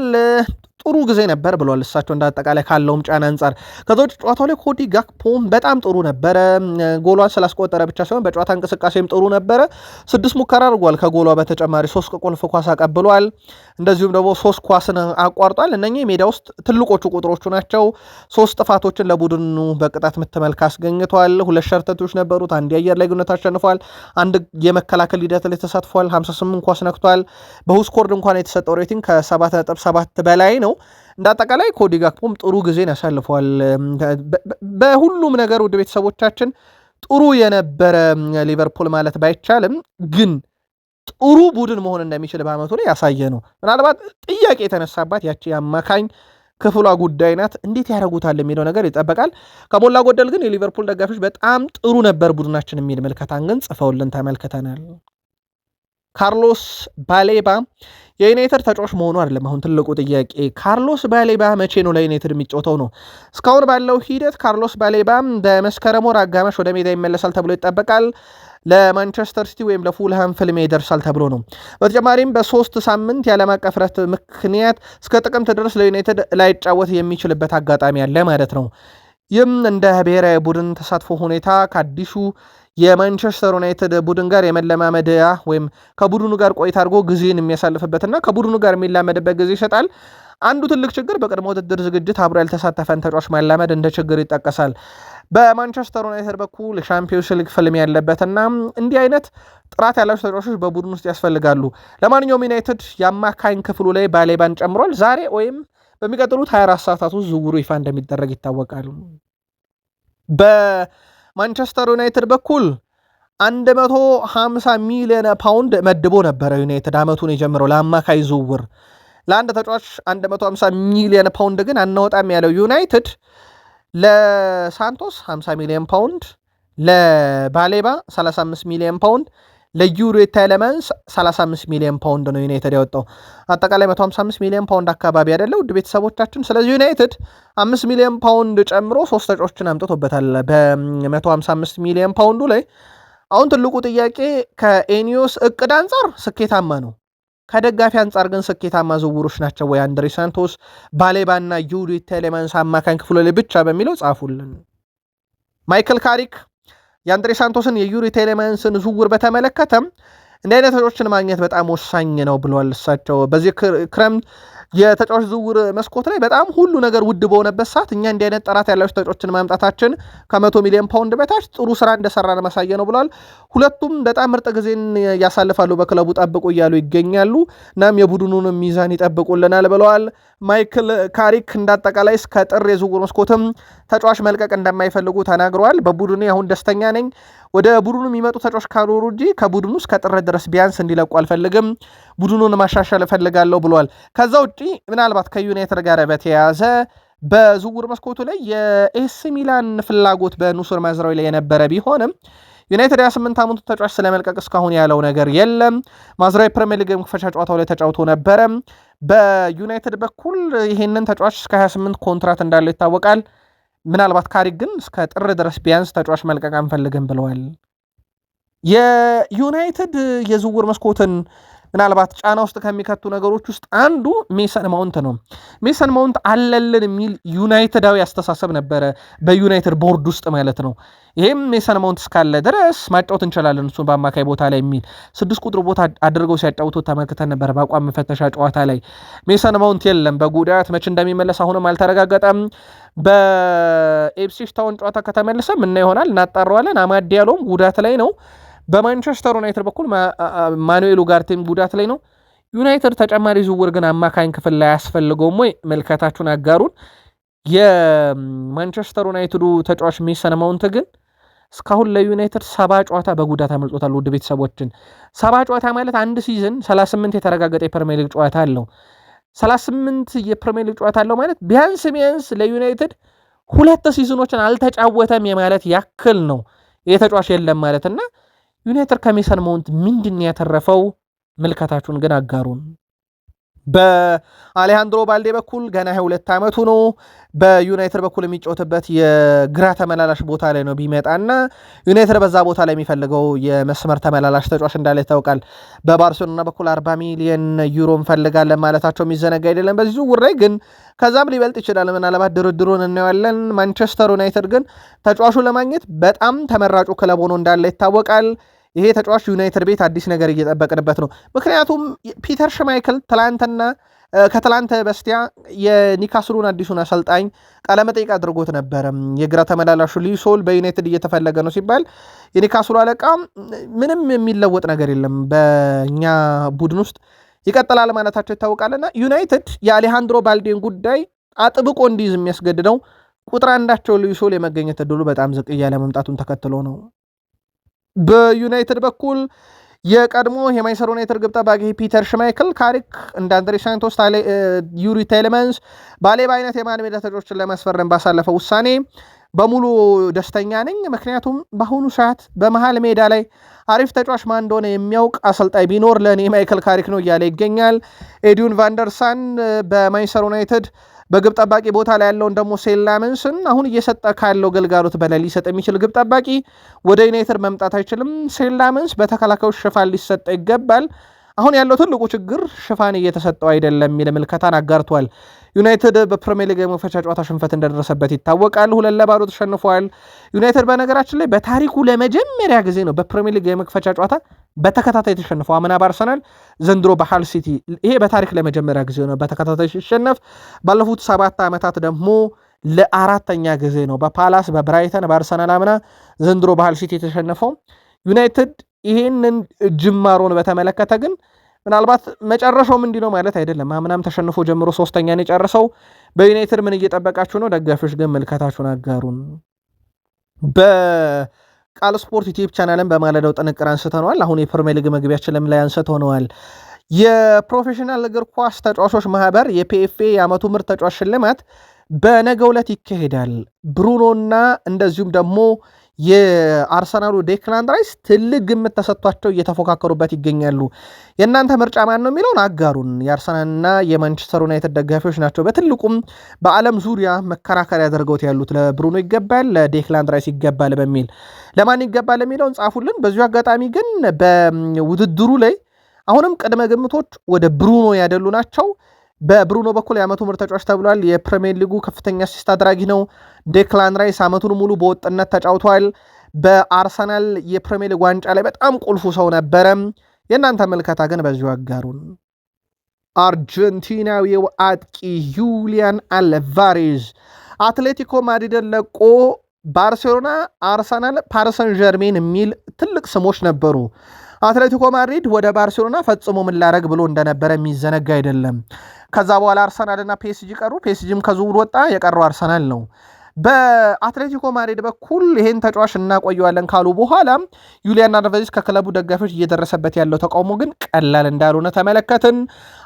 ጥሩ ጊዜ ነበር ብሏል እሳቸው እንዳጠቃላይ ካለውም ጫና አንጻር። ከዛ ውጭ ጨዋታው ላይ ኮዲ ጋክፖ በጣም ጥሩ ነበረ። ጎሏን ስላስቆጠረ ብቻ ሳይሆን በጨዋታ እንቅስቃሴም ጥሩ ነበረ። 6 ሙከራ አድርጓል። ከጎሏ በተጨማሪ 3 ቁልፍ ኳስ አቀብሏል። እንደዚሁም ደግሞ 3 ኳስን አቋርጧል። እነኚህ ሜዳ ውስጥ ትልቆቹ ቁጥሮቹ ናቸው። 3 ጥፋቶችን ለቡድኑ በቅጣት ምት መልክ አስገኝቷል። 2 ሸርተቶች ነበሩት። አንድ የአየር ላይ ግንኙነት አሸንፏል። አንድ የመከላከል ሂደት ላይ ተሳትፏል። 58 ኳስ ነክቷል። በሁስኮርድ እንኳን የተሰጠው ሬቲንግ ከ7.7 በላይ ነው። እንዳጠቃላይ ኮዲ ጋክፖም ጥሩ ጊዜን ያሳልፏል። በሁሉም ነገር ውድ ቤተሰቦቻችን ጥሩ የነበረ ሊቨርፑል ማለት ባይቻልም ግን ጥሩ ቡድን መሆን እንደሚችል በአመቱ ላይ ያሳየ ነው። ምናልባት ጥያቄ የተነሳባት ያቺ አማካኝ ክፍሏ ጉዳይ ናት። እንዴት ያደርጉታል የሚለው ነገር ይጠበቃል። ከሞላ ጎደል ግን የሊቨርፑል ደጋፊዎች በጣም ጥሩ ነበር ቡድናችን የሚል ምልከታን ግን ጽፈውልን ተመልክተናል። ካርሎስ ባሌባ የዩናይትድ ተጫዋች መሆኑ አይደለም አሁን ትልቁ ጥያቄ። ካርሎስ ባሌባ መቼ ነው ለዩናይትድ የሚጫወተው ነው። እስካሁን ባለው ሂደት ካርሎስ ባሌባ በመስከረም ወር አጋማሽ ወደ ሜዳ ይመለሳል ተብሎ ይጠበቃል። ለማንቸስተር ሲቲ ወይም ለፉልሃም ፍልሚያ ይደርሳል ተብሎ ነው። በተጨማሪም በ3 ሳምንት የዓለም አቀፍ ረፍት ምክንያት እስከ ጥቅምት ድረስ ለዩናይትድ ላይጫወት የሚችልበት አጋጣሚ አለ ማለት ነው። ይህም እንደ ብሔራዊ ቡድን ተሳትፎ ሁኔታ ከአዲሱ የማንቸስተር ዩናይትድ ቡድን ጋር የመለማመድያ ወይም ከቡድኑ ጋር ቆይታ አድርጎ ጊዜን የሚያሳልፍበትና ከቡድኑ ጋር የሚላመድበት ጊዜ ይሰጣል። አንዱ ትልቅ ችግር በቅድመ ውድድር ዝግጅት አብሮ ያልተሳተፈን ተጫዋች ማላመድ እንደ ችግር ይጠቀሳል። በማንቸስተር ዩናይትድ በኩል ሻምፒዮንስ ሊግ ፍልም ያለበትና እንዲህ አይነት ጥራት ያላቸው ተጫዋቾች በቡድን ውስጥ ያስፈልጋሉ። ለማንኛውም ዩናይትድ የአማካኝ ክፍሉ ላይ ባሌባን ጨምሯል። ዛሬ ወይም በሚቀጥሉት 24 ሰዓታት ውስጥ ዝውውሩ ይፋ እንደሚደረግ ይታወቃል። በማንቸስተር ዩናይትድ በኩል 150 ሚሊዮን ፓውንድ መድቦ ነበረ ዩናይትድ አመቱን የጀመረው ለአማካይ ዝውውር። ለአንድ ተጫዋች 150 ሚሊዮን ፓውንድ ግን አናወጣም ያለው ዩናይትድ ለሳንቶስ 50 ሚሊዮን ፓውንድ፣ ለባሌባ 35 ሚሊዮን ፓውንድ፣ ለዩሪ ቴሌማንስ 35 ሚሊዮን ፓውንድ ነው ዩናይትድ ያወጣው። አጠቃላይ 155 ሚሊዮን ፓውንድ አካባቢ አይደለ ውድ ቤተሰቦቻችን። ስለዚህ ዩናይትድ 5 ሚሊዮን ፓውንድ ጨምሮ 3 ተጫዋቾችን አምጥቶበታል በ155 ሚሊዮን ፓውንዱ ላይ። አሁን ትልቁ ጥያቄ ከኤኒዮስ እቅድ አንጻር ስኬታማ ነው፣ ከደጋፊ አንጻር ግን ስኬታማ ዝውውሮች ናቸው ወይ አንድሬ ሳንቶስ፣ ባሌባና ዩሪ ቴሌማንስ አማካኝ ክፍሉ ላይ ብቻ በሚለው ጻፉልን። ማይክል ካሪክ የአንድሬ ሳንቶስን የዩሪ ቴሌማንስን ዝውውር በተመለከተም እንዲህ አይነት ተጫዋቾችን ማግኘት በጣም ወሳኝ ነው ብለዋል። እሳቸው በዚህ ክረምት የተጫዋች ዝውውር መስኮት ላይ በጣም ሁሉ ነገር ውድ በሆነበት ሰዓት እኛ እንዲህ አይነት ጥራት ያላቸው ተጫዋቾችን ማምጣታችን ከ100 ሚሊዮን ፓውንድ በታች ጥሩ ስራ እንደሰራን ማሳያ ነው ብለዋል። ሁለቱም በጣም ምርጥ ጊዜን ያሳልፋሉ በክለቡ ጠብቁ እያሉ ይገኛሉ። እናም የቡድኑን ሚዛን ይጠብቁልናል ብለዋል። ማይክል ካሪክ እንዳጠቃላይ እስከ ጥር የዝውውር መስኮትም ተጫዋች መልቀቅ እንደማይፈልጉ ተናግረዋል። በቡድኑ አሁን ደስተኛ ነኝ፣ ወደ ቡድኑ የሚመጡ ተጫዋች ካኖሩ እንጂ ከቡድኑ እስከ ጥር ድረስ ቢያንስ እንዲለቁ አልፈልግም፣ ቡድኑን ማሻሻል እፈልጋለሁ ብለዋል። ከዛ ውጪ ምናልባት ከዩናይትድ ጋር በተያያዘ በዝውውር መስኮቱ ላይ የኤሲ ሚላን ፍላጎት በኑሱር ማዝራዊ ላይ የነበረ ቢሆንም ዩናይትድ 28 ዓመቱ ተጫዋች ስለመልቀቅ እስካሁን ያለው ነገር የለም። ማዝራዊ ፕሪሚየር ሊግ መክፈቻ ጨዋታው ላይ ተጫውቶ ነበረ። በዩናይትድ በኩል ይሄንን ተጫዋች እስከ 28 ኮንትራት እንዳለው ይታወቃል። ምናልባት ካሪክ ግን እስከ ጥር ድረስ ቢያንስ ተጫዋች መልቀቅ አንፈልግም ብለዋል። የዩናይትድ የዝውውር መስኮትን ምናልባት ጫና ውስጥ ከሚከቱ ነገሮች ውስጥ አንዱ ሜሰን ማውንት ነው። ሜሰን ማውንት አለልን የሚል ዩናይትዳዊ አስተሳሰብ ነበረ በዩናይትድ ቦርድ ውስጥ ማለት ነው። ይሄም ሜሰን ማውንት እስካለ ድረስ ማጫወት እንችላለን እሱን በአማካይ ቦታ ላይ የሚል 6 ቁጥር ቦታ አድርገው ሲያጫውቱ ተመልክተን ነበር። በአቋም መፈተሻ ጨዋታ ላይ ሜሰን ማውንት የለም፣ በጉዳት መች እንደሚመለስ አሁንም አልተረጋገጠም። በኢፕስዊች ታውን ጨዋታ ከተመለሰ ምን ይሆናል እናጣራዋለን። አማድ ዲያሎም ጉዳት ላይ ነው። በማንቸስተር ዩናይትድ በኩል ማኑኤል ኡጋርቴም ጉዳት ላይ ነው። ዩናይትድ ተጨማሪ ዝውውር ግን አማካኝ ክፍል ላይ ያስፈልገውም ወይ? መልከታችሁን አጋሩን። የማንቸስተር ዩናይትዱ ተጫዋች ሜሰን ማውንት ግን እስካሁን ለዩናይትድ 70 ጨዋታ በጉዳት አመልጦታል። ውድ ቤተሰቦችን 70 ጨዋታ ማለት አንድ ሲዝን 38 የተረጋገጠ የፕሪሚየር ሊግ ጨዋታ አለው። 38 የፕሪሚየር ሊግ ጨዋታ አለው ማለት ቢያንስ ለዩናይትድ 2 ሲዝኖችን አልተጫወተም የማለት ያክል ነው። የተጫዋች የለም ማለትና ዩናይትድ ከሜሰን ማውንት ምንድን ያተረፈው? ምልከታችሁን ግን አጋሩን። በአሌሃንድሮ ባልዴ በኩል ገና 22 ዓመቱ ነው። በዩናይትድ በኩል የሚጫወትበት የግራ ተመላላሽ ቦታ ላይ ነው ቢመጣና ዩናይትድ በዛ ቦታ ላይ የሚፈልገው የመስመር ተመላላሽ ተጫዋች እንዳለ ይታወቃል። በባርሴሎና በኩል 40 ሚሊዮን ዩሮ እንፈልጋለን ማለታቸው የሚዘነጋ አይደለም። በዚህ ዝውውር ላይ ግን ከዛም ሊበልጥ ይችላል። ምናልባት ድርድሩን እናየዋለን። ማንቸስተር ዩናይትድ ግን ተጫዋቹን ለማግኘት በጣም ተመራጩ ክለብ ሆኖ እንዳለ ይታወቃል። ይሄ ተጫዋች ዩናይትድ ቤት አዲስ ነገር እየጠበቅንበት ነው። ምክንያቱም ፒተር ሽማይክል ከትላንት በስቲያ የኒካስሉን አዲሱን አሰልጣኝ ቃለመጠይቅ አድርጎት ነበረ። የግራ ተመላላሹ ሊሶል በዩናይትድ እየተፈለገ ነው ሲባል የኒካስሉ አለቃ ምንም የሚለወጥ ነገር የለም በእኛ ቡድን ውስጥ ይቀጥላል ማለታቸው ይታወቃልና ዩናይትድ የአሌሃንድሮ ባልዴን ጉዳይ አጥብቆ እንዲይዝ የሚያስገድደው ቁጥር አንዳቸው ሊሶል የመገኘት እድሉ በጣም ዝቅ እያለ መምጣቱን ተከትሎ ነው። በዩናይትድ በኩል የቀድሞ የማንቸስተር ዩናይትድ ግብ ጠባቂ ፒተር ሽማይክል ካሪክ እንደ አንድሬ ሳንቶስ፣ ዩሪ ቴሌመንስ ባሌባ አይነት የመሃል ሜዳ ተጫዋቾችን ለማስፈረም ባሳለፈው ውሳኔ በሙሉ ደስተኛ ነኝ። ምክንያቱም በአሁኑ ሰዓት በመሃል ሜዳ ላይ አሪፍ ተጫዋች ማን እንደሆነ የሚያውቅ አሰልጣኝ ቢኖር ለእኔ ማይክል ካሪክ ነው እያለ ይገኛል። ኤዲዩን ቫንደርሳን በማንቸስተር ዩናይትድ በግብ ጠባቂ ቦታ ላይ ያለውን ደግሞ ሴላመንስን አሁን እየሰጠ ካለው ገልጋሎት በላይ ሊሰጥ የሚችል ግብ ጠባቂ ወደ ዩናይትድ መምጣት አይችልም። ሴላመንስ በተከላካዮች ሽፋን ሊሰጠ ይገባል። አሁን ያለው ትልቁ ችግር ሽፋን እየተሰጠው አይደለም የሚል ምልከታን አጋርቷል። ዩናይትድ በፕሪሚየር ሊግ የመክፈቻ ጨዋታ ሽንፈት እንደደረሰበት ይታወቃል። 2-0 ተሸንፏል። ዩናይትድ በነገራችን ላይ በታሪኩ ለመጀመሪያ ጊዜ ነው በፕሪሚየር ሊግ የመክፈቻ ጨዋታ በተከታታይ ተሸንፈው። አምና በአርሰናል ዘንድሮ በሃል ሲቲ። ይሄ በታሪክ ለመጀመሪያ ጊዜ ነው በተከታታይ ሲሸነፍ። ባለፉት 7 ዓመታት ደግሞ ለአራተኛ ጊዜ ነው በፓላስ፣ በብራይተን፣ በአርሰናል አምና፣ ዘንድሮ በሃል ሲቲ የተሸነፈው። ዩናይትድ ይሄንን ጅማሮን በተመለከተ ግን ምናልባት መጨረሻው ምንድን ነው ማለት አይደለም። አምናም ተሸንፎ ጀምሮ 3ኛን የጨረሰው። በዩናይትድ ምን እየጠበቃችሁ ነው? ደጋፊዎች ግን ምልከታችሁን አጋሩን። በቃል ስፖርት ዩቲዩብ ቻናልን በማለዳው ጥንቅር አንስተነዋል። አሁን የፕሪሚየር ሊግ መግቢያችን ላይ አንስተነዋል። የፕሮፌሽናል እግር ኳስ ተጫዋቾች ማህበር የፒኤፍኤ የዓመቱ ምርጥ ተጫዋች ሽልማት በነገው ዕለት ይካሄዳል። ብሩኖና እንደዚሁም ደግሞ የአርሰናሉ ዴክላን ራይስ ትልቅ ግምት ተሰጥቷቸው እየተፎካከሩበት ይገኛሉ። የእናንተ ምርጫ ማን ነው የሚለውን አጋሩን። የአርሰናልና የማንቸስተር ዩናይትድ ደጋፊዎች ናቸው በትልቁም በዓለም ዙሪያ መከራከሪያ ያደርገውት ያሉት። ለብሩኖ ይገባል፣ ለዴክላን ራይስ ይገባል በሚል ለማን ይገባል የሚለውን ጻፉልን። በዚሁ አጋጣሚ ግን በውድድሩ ላይ አሁንም ቅድመ ግምቶች ወደ ብሩኖ ያደሉ ናቸው። በብሩኖ በኩል የዓመቱ ምርጥ ተጫዋች ተብሏል። የፕሪሚየር ሊጉ ከፍተኛ አሲስት አድራጊ ነው። ዴክላን ራይስ ዓመቱን ሙሉ በወጥነት ተጫውቷል። በአርሰናል የፕሪሚየር ሊግ ዋንጫ ላይ በጣም ቁልፉ ሰው ነበረ። የእናንተ ምልከታ ግን በዚሁ አጋሩን። አርጀንቲናዊው አጥቂ ዩሊያን አልቫሬዝ አትሌቲኮ ማድሪድን ለቆ ባርሴሎና፣ አርሰናል፣ ፓሪሰን ጀርሜን የሚል ትልቅ ስሞች ነበሩ። አትሌቲኮ ማድሪድ ወደ ባርሴሎና ፈጽሞ ምን ላረግ ብሎ እንደነበረ የሚዘነጋ አይደለም። ከዛ በኋላ አርሰናልና ፒኤስጂ ቀሩ። ፒኤስጂም ከዝውውር ወጣ። የቀረው አርሰናል ነው። በአትሌቲኮ ማድሪድ በኩል ይሄን ተጫዋች እናቆየዋለን ካሉ በኋላ ዩሊያን አልቫሬዝ ከክለቡ ደጋፊዎች እየደረሰበት ያለው ተቃውሞ ግን ቀላል እንዳልሆነ ተመለከትን።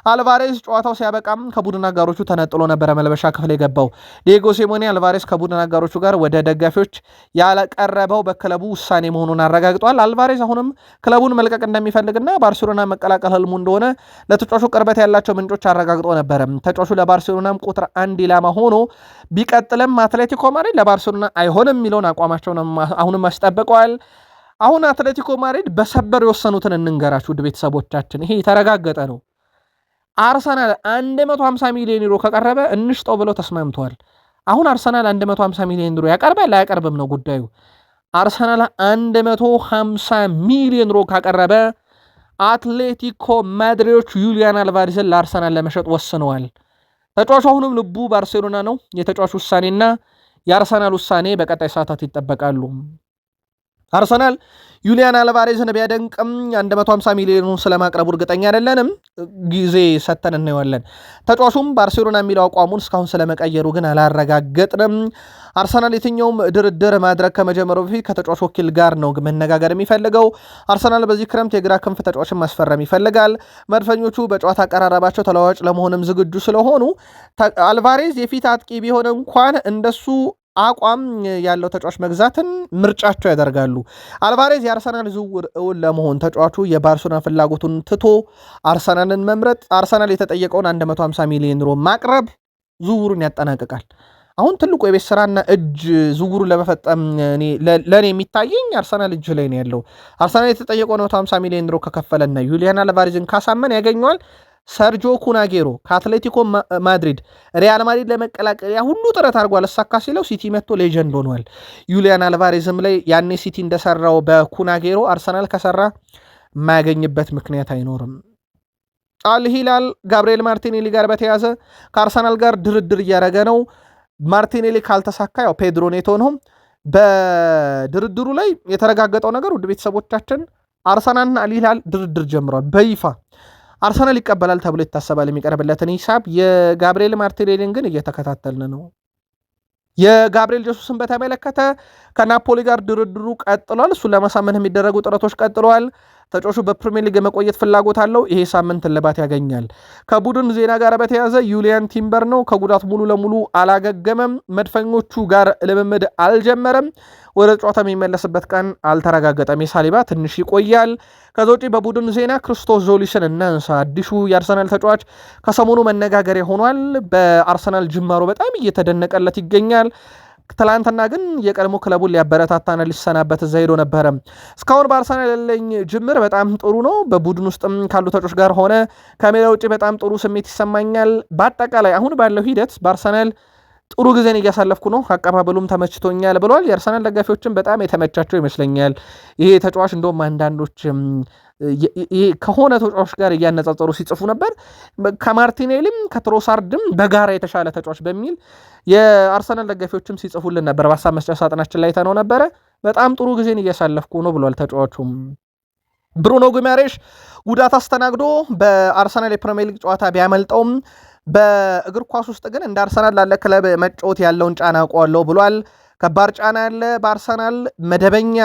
አልቫሬዝ ጨዋታው ሲያበቃም ከቡድን አጋሮቹ ተነጥሎ ነበረ መልበሻ ክፍል የገባው። ዲየጎ ሲሞኔ አልቫሬዝ ከቡድን አጋሮቹ ጋር ወደ ደጋፊዎች ያለቀረበው በክለቡ ውሳኔ መሆኑን አረጋግጧል። አልቫሬዝ አሁንም ክለቡን መልቀቅ እንደሚፈልግና ባርሴሎና መቀላቀል ህልሙ እንደሆነ ለተጫዋቹ ቅርበት ያላቸው ምንጮች አረጋግጦ ነበረ። ተጫዋቹ ለባርሴሎናም ቁጥር 1 ኢላማ ሆኖ ቢቀጥልም አትሌቲኮ ማድሪድ ለባርሴሎና አይሆንም የሚለውን አቋማቸውን አሁንም አስጠብቀዋል። አሁን አትሌቲኮ ማድሪድ በሰበር የወሰኑትን እንንገራችሁ ውድ ቤተሰቦቻችን፣ ይሄ የተረጋገጠ ነው። አርሰናል 150 ሚሊዮን ዩሮ ከቀረበ እንሽጠው ብለው ተስማምተዋል። አሁን አርሰናል 150 ሚሊዮን ዩሮ ያቀርባል አያቀርብም ነው ጉዳዩ። አርሰናል 150 ሚሊዮን ዩሮ ካቀረበ አትሌቲኮ ማድሪዶች ዩሊያን አልቫሬዝን ለአርሰናል ለመሸጥ ወስነዋል። ተጫዋቹ አሁንም ልቡ ባርሴሎና ነው። የተጫዋቹ ውሳኔና የአርሰናል ውሳኔ በቀጣይ ሰዓታት ይጠበቃሉ። አርሰናል ዩሊያን አልቫሬዝን ቢያደንቅም 150 ሚሊዮኑን ስለማቅረቡ እርግጠኛ አይደለንም። ጊዜ ሰተን እናየዋለን። ተጫዋቹም ባርሴሎና የሚለው አቋሙን እስካሁን ስለመቀየሩ ግን አላረጋገጥንም። አርሰናል የትኛውም ድርድር ማድረግ ከመጀመሩ በፊት ከተጫዋች ወኪል ጋር ነው መነጋገር የሚፈልገው። አርሰናል በዚህ ክረምት የግራ ክንፍ ተጫዋችን ማስፈረም ይፈልጋል። መድፈኞቹ በጨዋታ አቀራረባቸው ተለዋዋጭ ለመሆንም ዝግጁ ስለሆኑ አልቫሬዝ የፊት አጥቂ ቢሆን እንኳን እንደሱ አቋም ያለው ተጫዋች መግዛትን ምርጫቸው ያደርጋሉ። አልቫሬዝ የአርሰናል ዝውውር እውን ለመሆን ተጫዋቹ የባርሴሎና ፍላጎቱን ትቶ አርሰናልን መምረጥ፣ አርሰናል የተጠየቀውን 150 ሚሊዮን ዩሮ ማቅረብ ዝውውሩን ያጠናቅቃል። አሁን ትልቁ የቤት ስራና እጅ ዝውውሩን ለመፈጸም ለእኔ የሚታየኝ አርሰናል እጅ ላይ ነው ያለው። አርሰናል የተጠየቀውን 150 ሚሊዮን ዩሮ ከከፈለና ዩሊያን አልቫሬዝን ካሳመን ያገኘዋል። ሰርጆ ኩናጌሮ ከአትሌቲኮ ማድሪድ ሪያል ማድሪድ ለመቀላቀል ያ ሁሉ ጥረት አድርጓል። እሳካ ሲለው ሲቲ መጥቶ ሌጀንድ ሆኗል። ዩሊያን አልቫሬዝም ላይ ያኔ ሲቲ እንደሰራው በኩናጌሮ አርሰናል ከሰራ የማያገኝበት ምክንያት አይኖርም። አልሂላል ጋብሪኤል ማርቲኔሊ ጋር በተያዘ ከአርሰናል ጋር ድርድር እያደረገ ነው። ማርቲኔሊ ካልተሳካ ያው ፔድሮ ኔቶ ነው። በድርድሩ ላይ የተረጋገጠው ነገር ውድ ቤተሰቦቻችን አርሰናልና አልሂላል ድርድር ጀምሯል በይፋ አርሰናል ይቀበላል ተብሎ ይታሰባል የሚቀርብለትን ሂሳብ። የጋብሪኤል ማርቲኔሊን ግን እየተከታተልን ነው። የጋብሪኤል ጀሱስን በተመለከተ ከናፖሊ ጋር ድርድሩ ቀጥሏል። እሱን ለማሳመን የሚደረጉ ጥረቶች ቀጥለዋል። ተጫዋቹ በፕሪሚየር ሊግ የመቆየት ፍላጎት አለው። ይሄ ሳምንት እልባት ያገኛል። ከቡድን ዜና ጋር በተያዘ ዩሊያን ቲምበር ነው ከጉዳት ሙሉ ለሙሉ አላገገመም። መድፈኞቹ ጋር ልምምድ አልጀመረም። ወደ ጨዋታ የሚመለስበት ቀን አልተረጋገጠም። የሳሊባ ትንሽ ይቆያል። ከዛ ውጪ በቡድን ዜና ክርስቶስ ዞሊስን እናንሳ። አዲሱ የአርሰናል ተጫዋች ከሰሞኑ መነጋገሪያ ሆኗል። በአርሰናል ጅማሮ በጣም እየተደነቀለት ይገኛል። ትላንትና ግን የቀድሞ ክለቡን ሊያበረታታና ሊሰናበት እዛ ሄዶ ነበረ። እስካሁን በአርሰናል ያለኝ ጅምር በጣም ጥሩ ነው። በቡድን ውስጥም ካሉ ተጫዋቾች ጋር ሆነ ከሜዳ ውጭ በጣም ጥሩ ስሜት ይሰማኛል። በአጠቃላይ አሁን ባለው ሂደት በአርሰናል ጥሩ ጊዜን እያሳለፍኩ ነው፣ አቀባበሉም ተመችቶኛል ብሏል። የአርሰናል ደጋፊዎችም በጣም የተመቻቸው ይመስለኛል። ይሄ ተጫዋች እንደውም አንዳንዶች ከሆነ ተጫዋች ጋር እያነጻጸሩ ሲጽፉ ነበር። ከማርቲኔሊም ከትሮሳርድም በጋራ የተሻለ ተጫዋች በሚል የአርሰናል ደጋፊዎችም ሲጽፉልን ነበር። በሀሳብ መስጫ ሳጥናችን ላይ ተነው ነበረ። በጣም ጥሩ ጊዜን እያሳለፍኩ ነው ብሏል ተጫዋቹም። ብሩኖ ጉማሬሽ ጉዳት አስተናግዶ በአርሰናል የፕሪሚየር ሊግ ጨዋታ ቢያመልጠውም በእግር ኳስ ውስጥ ግን እንደ አርሰናል ላለ ክለብ መጫወት ያለውን ጫና አውቀዋለሁ ብሏል። ከባድ ጫና ያለ በአርሰናል መደበኛ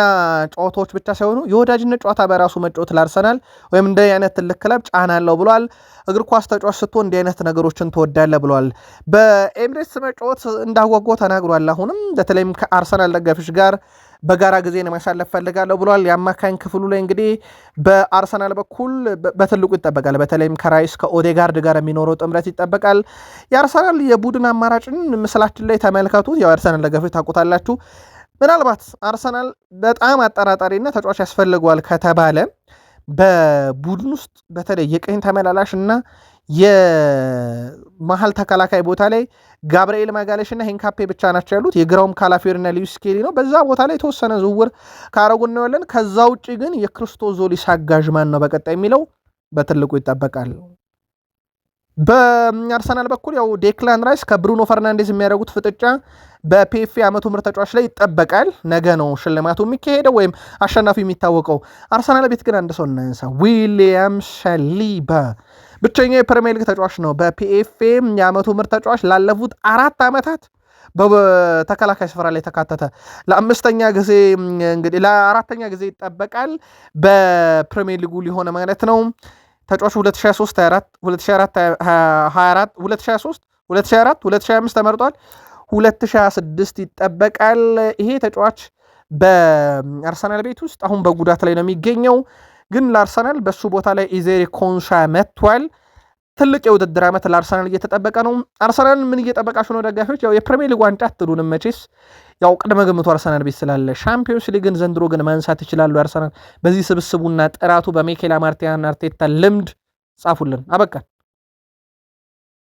ጨዋታዎች ብቻ ሳይሆኑ የወዳጅነት ጨዋታ በራሱ መጫወት ለአርሰናል ወይም እንደ አይነት ትልቅ ክለብ ጫና አለው ብሏል። እግር ኳስ ተጫዋች ስትሆን እንዲህ አይነት ነገሮችን ትወዳለህ ብሏል። በኤምሬትስ መጫወት እንዳጓጓው ተናግሯል። አሁንም በተለይም ከአርሰናል ደጋፊዎች ጋር በጋራ ጊዜን ማሳለፍ ፈልጋለሁ ብሏል። የአማካኝ ክፍሉ ላይ እንግዲህ በአርሰናል በኩል በትልቁ ይጠበቃል። በተለይም ከራይስ ከኦዴጋርድ ጋር የሚኖረው ጥምረት ይጠበቃል። የአርሰናል የቡድን አማራጭን ምስላችን ላይ ተመልከቱት። ያው የአርሰናል ደጋፊዎች ታውቁታላችሁ። ምናልባት አርሰናል በጣም አጠራጣሪና ተጫዋች ያስፈልገዋል ከተባለ በቡድን ውስጥ በተለይ የቀኝ ተመላላሽ እና የመሀል ተከላካይ ቦታ ላይ ጋብርኤል ማጋሌሽ እና ሄንካፔ ብቻ ናቸው ያሉት። የግራውም ካላፊዮሪ እና ሉዊስ ስኬሊ ነው። በዛ ቦታ ላይ የተወሰነ ዝውውር ካረጉ እናያለን። ከዛ ውጭ ግን የክርስቶስ ዞሊስ አጋዥ ማን ነው በቀጣይ የሚለው በትልቁ ይጠበቃል። በአርሰናል በኩል ያው ዴክላን ራይስ ከብሩኖ ፈርናንዴዝ የሚያደርጉት ፍጥጫ በፒኤፍ ዓመቱ ምርጥ ተጫዋች ላይ ይጠበቃል። ነገ ነው ሽልማቱ የሚካሄደው ወይም አሸናፊ የሚታወቀው። አርሰናል ቤት ግን አንድ ሰው እናንሳ፣ ዊሊያም ሳሊባ ብቸኛ የፕሪሚየር ሊግ ተጫዋች ነው በፒኤፍኤም የዓመቱ ምርጥ ተጫዋች ላለፉት 4 ዓመታት በተከላካይ ስፍራ ላይ ተካተተ። ለአምስተኛ ጊዜ እንግዲህ ለአራተኛ ጊዜ ይጠበቃል በፕሪሚየር ሊጉ ሊሆነ ማለት ነው። ተጫዋቹ 2023 24 2023 2024 2025 ተመርጧል። 2026 ይጠበቃል። ይሄ ተጫዋች በአርሰናል ቤት ውስጥ አሁን በጉዳት ላይ ነው የሚገኘው፣ ግን ለአርሰናል በሱ ቦታ ላይ ኢዜሪ ኮንሳ መጥቷል። ትልቅ የውድድር ዓመት ለአርሰናል እየተጠበቀ ነው። አርሰናል ምን እየጠበቃችሁ ነው ደጋፊዎች? ያው የፕሪሚየር ሊግ ዋንጫ አትሉንም መቼስ፣ ያው ቅድመ ግምቱ አርሰናል ቤት ስላለ። ሻምፒዮንስ ሊግን ዘንድሮ ግን ማንሳት ይችላሉ አርሰናል በዚህ ስብስቡና ጥራቱ በሚኬል አርቴታ ልምድ። ጻፉልን። አበቃ።